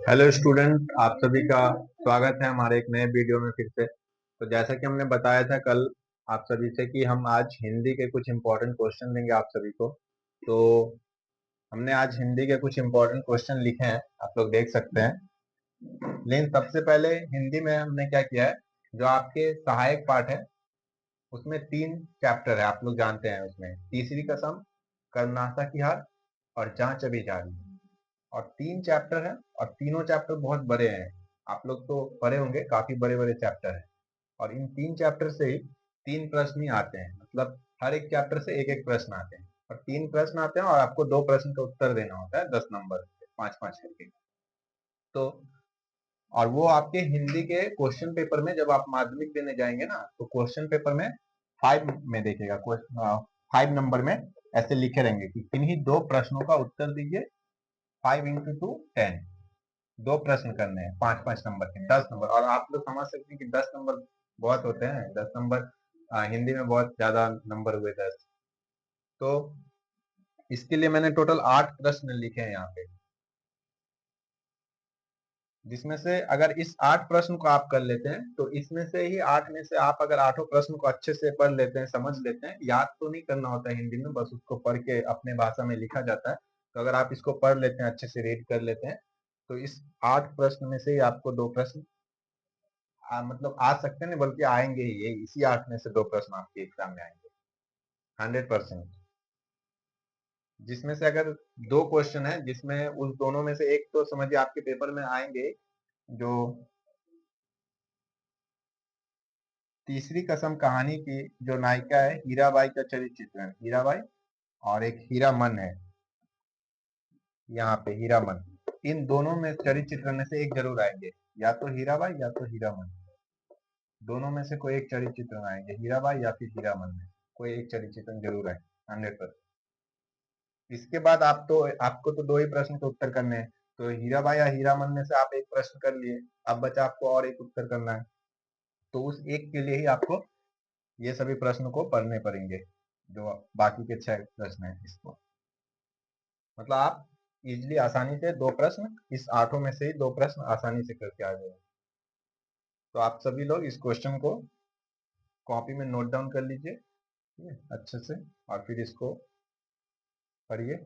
Hello student, आप सभी का स्वागत है हमारे एक नए वीडियो में फिर से। तो जैसा कि हमने बताया था कल आप सभी से कि हम आज हिंदी के कुछ इम्पोर्टेंट क्वेश्चन देंगे आप सभी को। तो हमने आज हिंदी के कुछ इम्पोर्टेंट क्वेश्चन लिखे हैं, आप लोग देख सकते हैं। लेकिन सबसे पहले हिंदी में हमने क्या किया है, जो आपके सहायक पाठ है उसमें 3 चैप्टर है, आप लोग जानते हैं। उसमें तीसरी कसम, कर्नासा की हार और जांच अभी जारी, और 3 चैप्टर है और तीनों चैप्टर बहुत बड़े हैं। आप लोग तो पढ़े होंगे, काफी बड़े बड़े चैप्टर है। और इन 3 चैप्टर से ही 3 प्रश्न ही आते हैं, मतलब हर एक चैप्टर से एक एक प्रश्न आते हैं और 3 प्रश्न आते हैं और आपको 2 प्रश्न का उत्तर देना होता है 10 नंबर, 5-5 करके। तो और वो आपके हिंदी के क्वेश्चन पेपर में जब आप माध्यमिक देने जाएंगे ना, तो क्वेश्चन पेपर में 5 में देखेगा, 5 नंबर में ऐसे लिखे रहेंगे कि किन्हीं 2 प्रश्नों का उत्तर दीजिए। 5 into 2 10, 2 प्रश्न करने हैं 5-5 नंबर के, 10 नंबर। और आप लोग समझ सकते हैं कि 10 नंबर बहुत होते हैं। 10 नंबर हिंदी में बहुत ज्यादा नंबर हुए 10। तो इसके लिए मैंने टोटल 8 प्रश्न लिखे हैं यहाँ पे, जिसमें से अगर इस 8 प्रश्न को आप कर लेते हैं तो इसमें से ही 8 में से आप अगर 8 प्रश्न को अच्छे से पढ़ लेते हैं, समझ लेते हैं, याद तो नहीं करना होता है हिंदी में, बस उसको पढ़ के अपने भाषा में लिखा जाता है। तो अगर आप इसको पढ़ लेते हैं, अच्छे से रीड कर लेते हैं, तो इस 8 प्रश्न में से ही आपको 2 प्रश्न मतलब आ सकते नहीं, बल्कि आएंगे ही। ये इसी 8 में से 2 प्रश्न आपके एग्जाम में आएंगे 100%। जिसमें से अगर 2 क्वेश्चन है, जिसमें उस दोनों में से एक तो समझिए आपके पेपर में आएंगे, जो तीसरी कसम कहानी की जो नायिका है हीराबाई का चरित्र चित्रण, हीराबाई और एक हीरामन है, यहाँ पे हीरामन, इन दोनों में चरित्र चित्रण में से एक जरूर आएंगे, या तो हीराबाई या तो हीरामन। दोनों में से कोई एक चरित्र चित्रण आएंगे, हीराबाई या फिर हीरामन में कोई एक चरित्र चित्रण जरूर आए 100%। इसके बाद आपको तो 2 ही प्रश्न के उत्तर करने हैं। तो हीराबाई या हीरामन में से आप एक प्रश्न कर लिए, अब बचा आपको और एक उत्तर करना है। तो उस एक के लिए ही आपको ये सभी प्रश्न को पढ़ने पड़ेंगे, जो बाकी के 6 प्रश्न है इसको। मतलब आप इजिली आसानी से 2 प्रश्न, इस 8 में से ही 2 प्रश्न आसानी से करके आ जाएंगे। तो आप सभी लोग इस क्वेश्चन को कॉपी में नोट डाउन कर लीजिए, ठीक है, अच्छे से, और फिर इसको पढ़िए।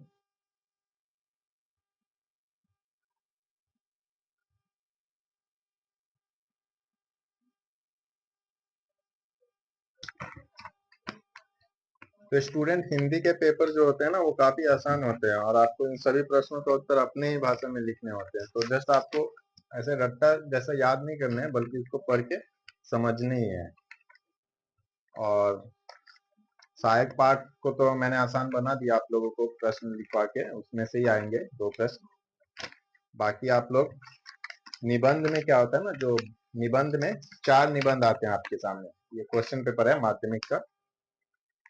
तो स्टूडेंट, हिंदी के पेपर जो होते हैं ना वो काफी आसान होते हैं, और आपको इन सभी प्रश्नों का उत्तर अपने ही भाषा में लिखने होते हैं। तो जस्ट आपको ऐसे रट्टा जैसा याद नहीं करना है, बल्कि इसको पढ़ के समझने ही है। और सहायक पाठ को तो मैंने आसान बना दिया आप लोगों को, प्रश्न लिखवा के उसमें से ही आएंगे 2 प्रश्न। बाकी आप लोग निबंध में क्या होता है ना, जो निबंध में 4 निबंध आते हैं आपके सामने, ये क्वेश्चन पेपर है माध्यमिक का,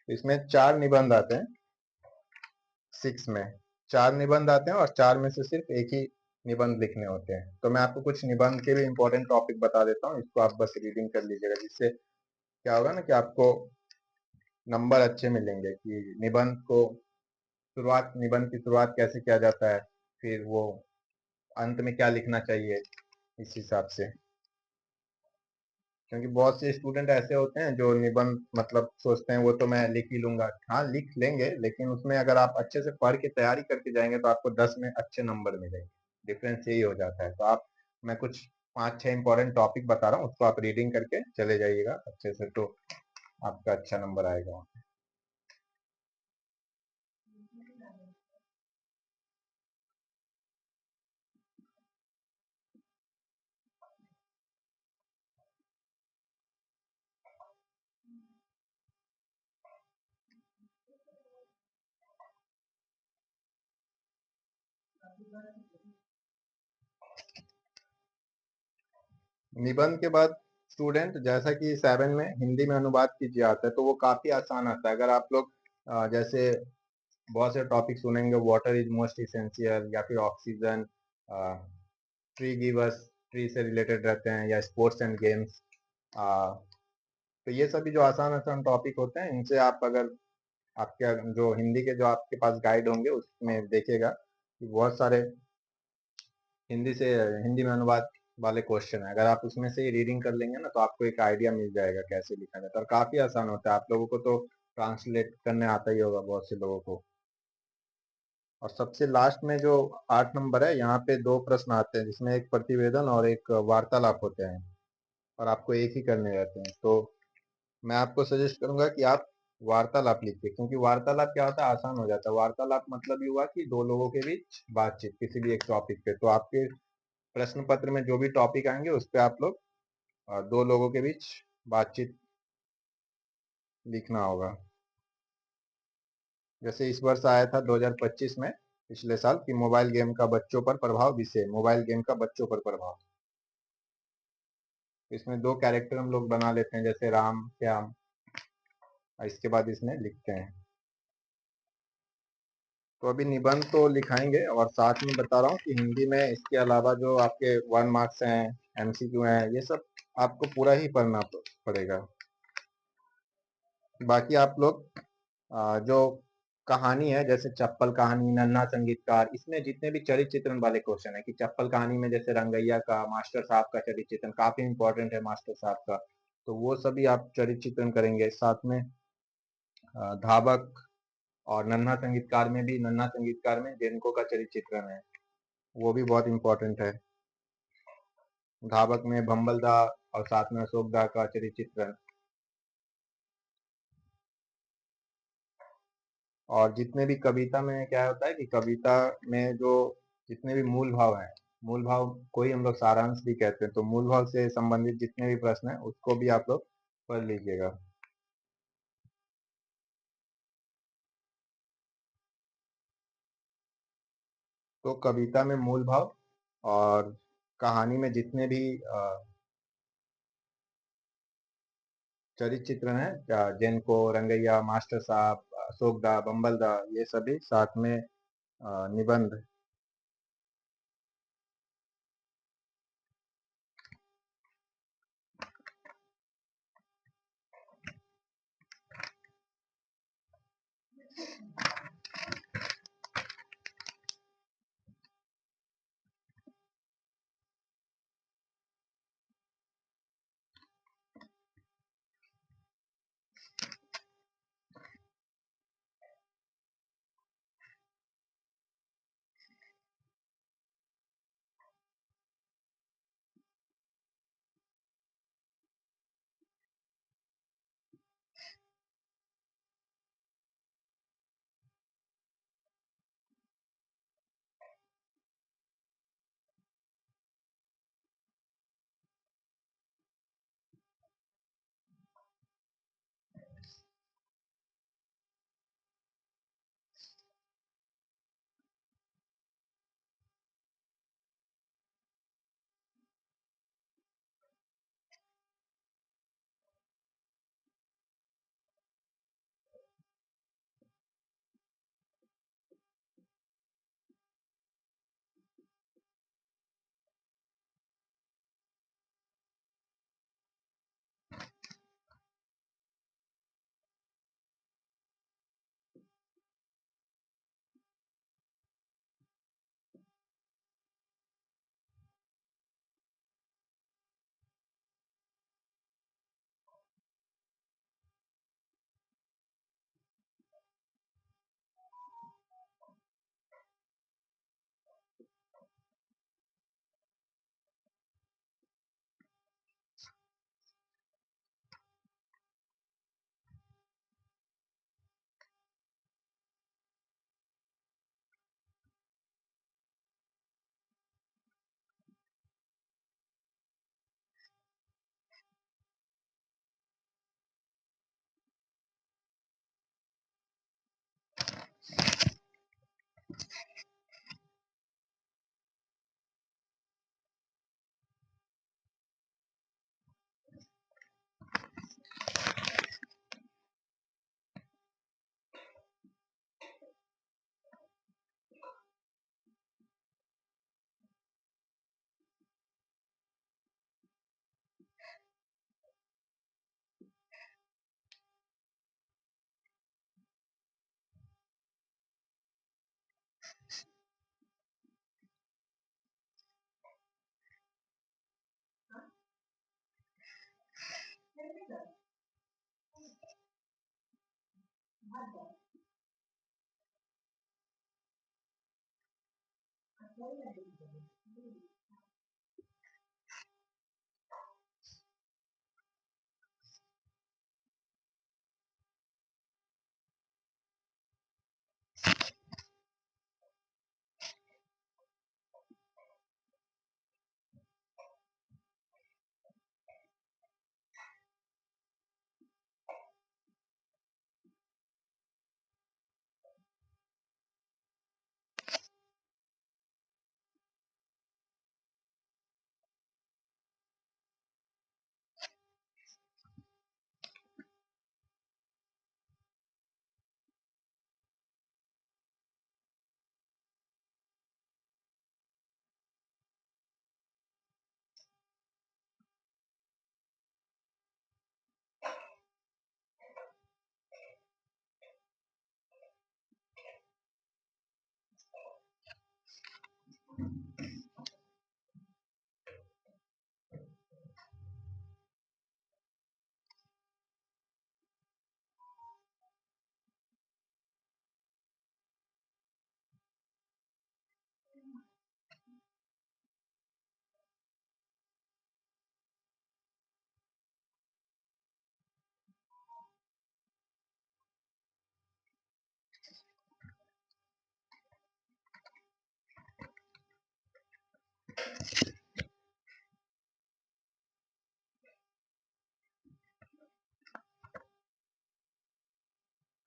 इसमें 4 निबंध आते हैं। 6 में 4 निबंध आते हैं और 4 में से सिर्फ एक ही निबंध लिखने होते हैं। तो मैं आपको कुछ निबंध के भी इंपॉर्टेंट टॉपिक बता देता हूँ, इसको आप बस रीडिंग कर लीजिएगा, जिससे क्या होगा ना कि आपको नंबर अच्छे मिलेंगे। कि निबंध की शुरुआत कैसे किया जाता है, फिर वो अंत में क्या लिखना चाहिए, इस हिसाब से। क्योंकि बहुत से स्टूडेंट ऐसे होते हैं जो निबंध मतलब सोचते हैं वो तो मैं लिख ही लूंगा। हाँ, लिख लेंगे, लेकिन उसमें अगर आप अच्छे से पढ़ के तैयारी करके जाएंगे तो आपको 10 में अच्छे नंबर मिलेंगे। डिफरेंस यही हो जाता है। तो मैं कुछ 5-6 इंपॉर्टेंट टॉपिक बता रहा हूँ, उसको आप रीडिंग करके चले जाइएगा अच्छे से, तो आपका अच्छा नंबर आएगा। निबंध के बाद स्टूडेंट, जैसा कि 7 में हिंदी में अनुवाद कीजिए आता है, तो वो काफी आसान आता है। अगर आप लोग जैसे बहुत से टॉपिक सुनेंगे, वाटर इज मोस्ट इसेंशियल, या फिर ऑक्सीजन, ट्री गिवर्स, ट्री से रिलेटेड रहते हैं, या स्पोर्ट्स एंड गेम्स, तो ये सभी जो आसान आसान टॉपिक होते हैं, इनसे आप अगर आपके जो हिंदी के जो आपके पास गाइड होंगे उसमें देखिएगा कि बहुत सारे हिंदी से हिंदी में अनुवाद वाले क्वेश्चन है। अगर आप उसमें से रीडिंग कर लेंगे ना तो आपको एक आइडिया मिल जाएगा कैसे लिखा जाता है, और काफी आसान होता है। आप लोगों को तो ट्रांसलेट करने आता ही होगा बहुत से लोगों को। और सबसे लास्ट में जो 8 नंबर है, यहाँ पे दो प्रश्न आते हैं जिसमें एक प्रतिवेदन और एक वार्तालाप होते हैं, और आपको एक ही करने रहते हैं। तो मैं आपको सजेस्ट करूंगा कि आप वार्तालाप लिखिए, क्योंकि वार्तालाप क्या होता है, आसान हो जाता है। वार्तालाप मतलब ये हुआ कि दो लोगों के बीच बातचीत किसी भी एक टॉपिक पे। तो आपके प्रश्न पत्र में जो भी टॉपिक आएंगे उस पे आप लोग दो लोगों के बीच बातचीत लिखना होगा। जैसे इस वर्ष आया था 2025 में, पिछले साल, कि मोबाइल गेम का बच्चों पर प्रभाव विषय, मोबाइल गेम का बच्चों पर प्रभाव। इसमें दो कैरेक्टर हम लोग बना लेते हैं, जैसे राम श्याम, और इसके बाद इसमें लिखते हैं। तो अभी निबंध तो लिखाएंगे, और साथ में बता रहा हूँ कि हिंदी में इसके अलावा जो आपके 1 मार्क्स हैं, एमसीक्यू हैं, ये सब आपको पूरा ही पढ़ना पड़ेगा। बाकी आप लोग जो कहानी है, जैसे चप्पल कहानी, नन्हा संगीतकार, इसमें जितने भी चरित्र चित्रण वाले क्वेश्चन है, कि चप्पल कहानी में जैसे रंगैया का, मास्टर साहब का चरित्र चित्रण काफी इंपॉर्टेंट है, मास्टर साहब का, तो वो सभी आप चरित्र चित्रण करेंगे। साथ में धावक और नन्हा संगीतकार में भी, नन्हा संगीतकार में जेनको का चरित्र चित्रण है, वो भी बहुत इंपॉर्टेंट है। धावक में भंबल दा और साथ में अशोक दा का चरित्र चित्रण। और जितने भी कविता में क्या होता है कि कविता में जो जितने भी मूल भाव हैं, मूल भाव को ही हम लोग सारांश भी कहते हैं, तो मूल भाव से संबंधित जितने भी प्रश्न हैं उसको भी आप लोग पढ़ लीजिएगा। तो कविता में मूल भाव, और कहानी में जितने भी चरित्र चित्रण है, जिनको रंगैया, मास्टर साहब, अशोक दा, बम्बल दा, ये सभी साथ में निबंध।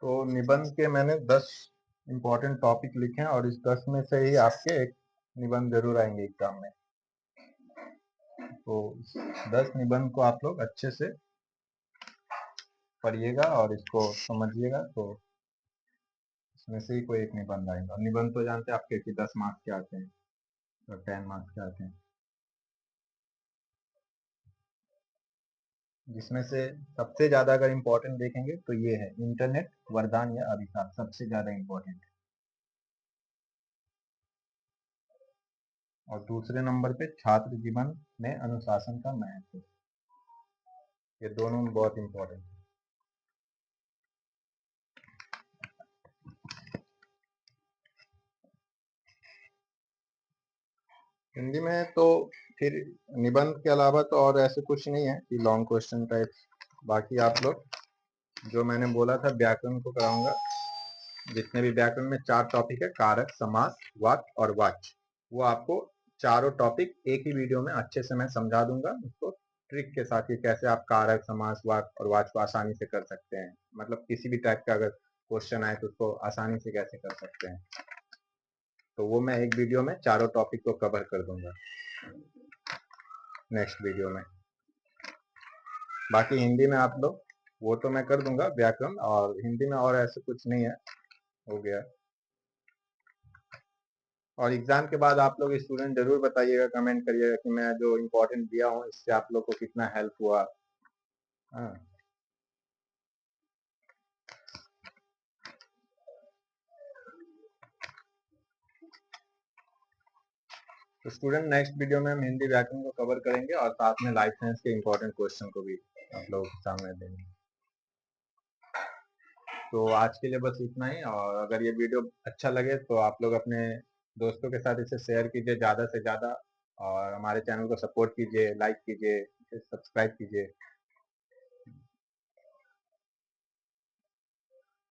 तो निबंध के मैंने 10 इम्पोर्टेंट टॉपिक लिखे हैं और इस 10 में से ही आपके एक निबंध जरूर आएंगे एग्जाम में। तो 10 निबंध को आप लोग अच्छे से पढ़िएगा और इसको समझिएगा, तो इसमें से ही कोई एक निबंध आएगा। और निबंध तो जानते हैं आपके कि 10 मार्क्स के आते हैं और 10 मार्क्स के आते हैं, जिसमें से सबसे ज्यादा अगर इम्पोर्टेंट देखेंगे तो ये है इंटरनेट वरदान या अभिशाप, सबसे ज्यादा इम्पोर्टेंट। और दूसरे नंबर पे छात्र जीवन में अनुशासन का महत्व, ये दोनों बहुत इम्पोर्टेंट है। हिंदी में तो फिर निबंध के अलावा तो और ऐसे कुछ नहीं है कि लॉन्ग क्वेश्चन टाइप। बाकी आप लोग जो मैंने बोला था व्याकरण को कराऊंगा, जितने भी व्याकरण में 4 टॉपिक है, कारक, समास, वाक्य और वाच्य, वो आपको चारों टॉपिक एक ही वीडियो में अच्छे से मैं समझा दूंगा, उसको ट्रिक के साथ कि कैसे आप कारक, समास, वाक्य और वाच्य को आसानी से कर सकते हैं। मतलब किसी भी टाइप का अगर क्वेश्चन आए तो उसको आसानी से कैसे कर सकते हैं, तो वो मैं एक वीडियो में चारों टॉपिक को कवर कर दूंगा नेक्स्ट वीडियो में। बाकी हिंदी में आप लोग वो तो मैं कर दूंगा व्याकरण, और हिंदी में और ऐसे कुछ नहीं है, हो गया। और एग्जाम के बाद आप लोग स्टूडेंट जरूर बताइएगा, कमेंट करिएगा कि मैं जो इम्पोर्टेंट दिया हूँ इससे आप लोग को कितना हेल्प हुआ। हाँ, तो स्टूडेंट नेक्स्ट वीडियो में हम हिंदी व्याकरण को कवर करेंगे और साथ में लाइफ साइंस के इम्पोर्टेंट क्वेश्चन को भी आप लोगों के सामने देंगे। तो आज के लिए बस इतना ही, और अगर ये वीडियो अच्छा लगे तो आप लोग अपने दोस्तों के साथ इसे शेयर कीजिए ज़्यादा से ज़्यादा, और हमारे चैनल को सपोर्ट कीजिए, लाइक कीजिए, सब्सक्राइब कीजिए।